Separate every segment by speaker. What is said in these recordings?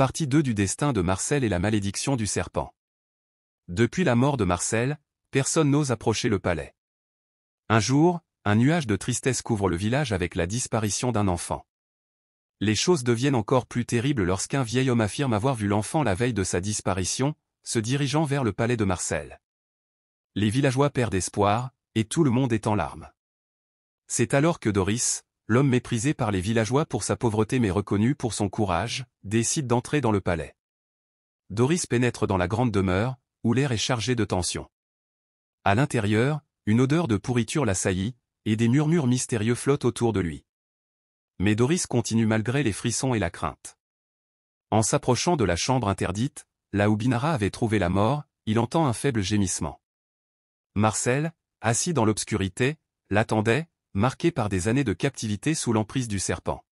Speaker 1: Partie 2 du destin de Marcel et la malédiction du serpent. Depuis la mort de Marcel, personne n'ose approcher le palais. Un jour, un nuage de tristesse couvre le village avec la disparition d'un enfant. Les choses deviennent encore plus terribles lorsqu'un vieil homme affirme avoir vu l'enfant la veille de sa disparition, se dirigeant vers le palais de Marcel. Les villageois perdent espoir, et tout le monde est en larmes. C'est alors que Doris, l'homme méprisé par les villageois pour sa pauvreté mais reconnu pour son courage, décide d'entrer dans le palais. Doris pénètre dans la grande demeure, où l'air est chargé de tension. À l'intérieur, une odeur de pourriture l'assaillit, et des murmures mystérieux flottent autour de lui. Mais Doris continue malgré les frissons et la crainte. En s'approchant de la chambre interdite, là où Binara avait trouvé la mort, il entend un faible gémissement. Marcel, assis dans l'obscurité, l'attendait, marqué par des années de captivité sous l'emprise du serpent.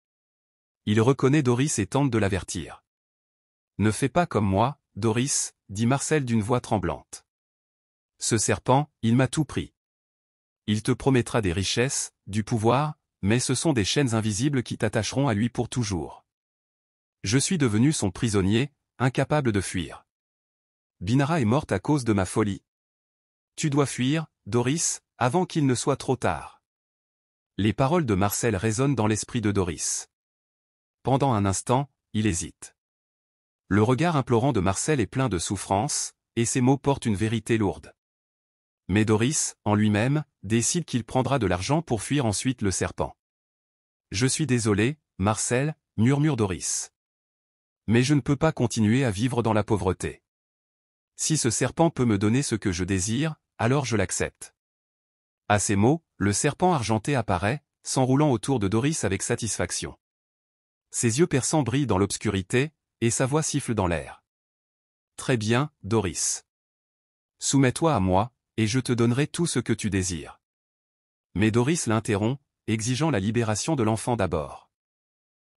Speaker 1: Il reconnaît Doris et tente de l'avertir. « Ne fais pas comme moi, Doris, » dit Marcel d'une voix tremblante. « Ce serpent, il m'a tout pris. Il te promettra des richesses, du pouvoir, mais ce sont des chaînes invisibles qui t'attacheront à lui pour toujours. Je suis devenu son prisonnier, incapable de fuir. Binara est morte à cause de ma folie. Tu dois fuir, Doris, avant qu'il ne soit trop tard. » Les paroles de Marcel résonnent dans l'esprit de Doris. Pendant un instant, il hésite. Le regard implorant de Marcel est plein de souffrance, et ses mots portent une vérité lourde. Mais Doris, en lui-même, décide qu'il prendra de l'argent pour fuir ensuite le serpent. « Je suis désolé, Marcel, » murmure Doris. « Mais je ne peux pas continuer à vivre dans la pauvreté. Si ce serpent peut me donner ce que je désire, alors je l'accepte. » À ces mots, le serpent argenté apparaît, s'enroulant autour de Doris avec satisfaction. Ses yeux perçants brillent dans l'obscurité, et sa voix siffle dans l'air. « Très bien, Doris. Soumets-toi à moi, et je te donnerai tout ce que tu désires. » Mais Doris l'interrompt, exigeant la libération de l'enfant d'abord.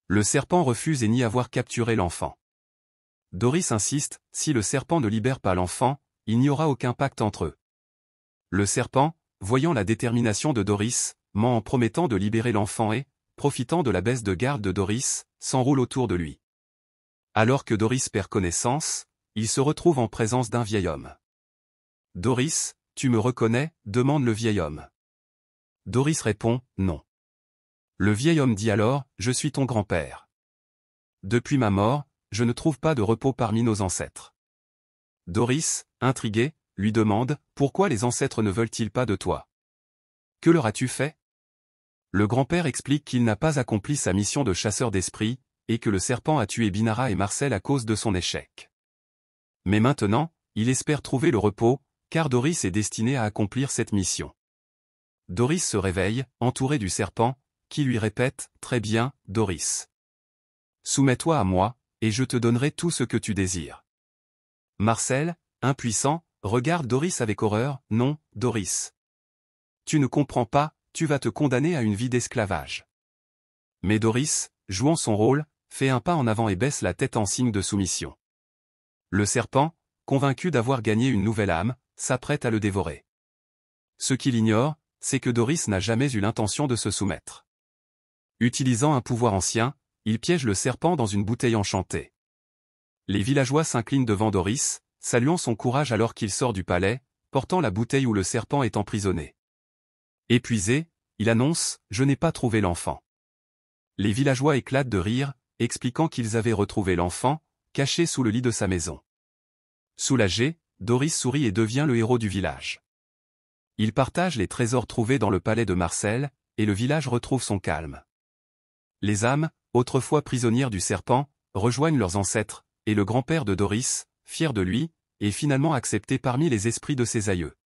Speaker 1: Le serpent refuse et nie avoir capturé l'enfant. Doris insiste, si le serpent ne libère pas l'enfant, il n'y aura aucun pacte entre eux. Le serpent, voyant la détermination de Doris, ment en promettant de libérer l'enfant et, profitant de la baisse de garde de Doris, s'enroule autour de lui. Alors que Doris perd connaissance, il se retrouve en présence d'un vieil homme. « Doris, tu me reconnais ?» demande le vieil homme. Doris répond « Non ». Le vieil homme dit alors « Je suis ton grand-père. Depuis ma mort, je ne trouve pas de repos parmi nos ancêtres. » Doris, intriguée, lui demande « Pourquoi les ancêtres ne veulent-ils pas de toi? Que leur as-tu fait ?» Le grand-père explique qu'il n'a pas accompli sa mission de chasseur d'esprits, et que le serpent a tué Binara et Marcel à cause de son échec. Mais maintenant, il espère trouver le repos, car Doris est destinée à accomplir cette mission. Doris se réveille, entourée du serpent, qui lui répète « Très bien, Doris. Soumets-toi à moi, et je te donnerai tout ce que tu désires. » Marcel, impuissant, regarde Doris avec horreur. « Non, Doris. Tu ne comprends pas, tu vas te condamner à une vie d'esclavage. » Mais Doris, jouant son rôle, fait un pas en avant et baisse la tête en signe de soumission. Le serpent, convaincu d'avoir gagné une nouvelle âme, s'apprête à le dévorer. Ce qu'il ignore, c'est que Doris n'a jamais eu l'intention de se soumettre. Utilisant un pouvoir ancien, il piège le serpent dans une bouteille enchantée. Les villageois s'inclinent devant Doris, saluant son courage alors qu'il sort du palais, portant la bouteille où le serpent est emprisonné. Épuisé, il annonce « Je n'ai pas trouvé l'enfant. » Les villageois éclatent de rire, expliquant qu'ils avaient retrouvé l'enfant, caché sous le lit de sa maison. Soulagé, Doris sourit et devient le héros du village. Il partage les trésors trouvés dans le palais de Marcel, et le village retrouve son calme. Les âmes, autrefois prisonnières du serpent, rejoignent leurs ancêtres, et le grand-père de Doris, fier de lui, est finalement accepté parmi les esprits de ses aïeux.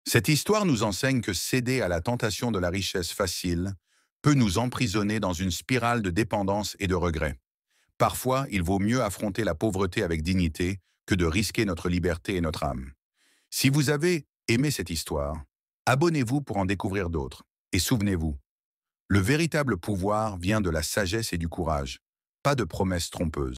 Speaker 2: Cette histoire nous enseigne que céder à la tentation de la richesse facile peut nous emprisonner dans une spirale de dépendance et de regret. Parfois, il vaut mieux affronter la pauvreté avec dignité que de risquer notre liberté et notre âme. Si vous avez aimé cette histoire, abonnez-vous pour en découvrir d'autres. Et souvenez-vous, le véritable pouvoir vient de la sagesse et du courage, pas de promesses trompeuses.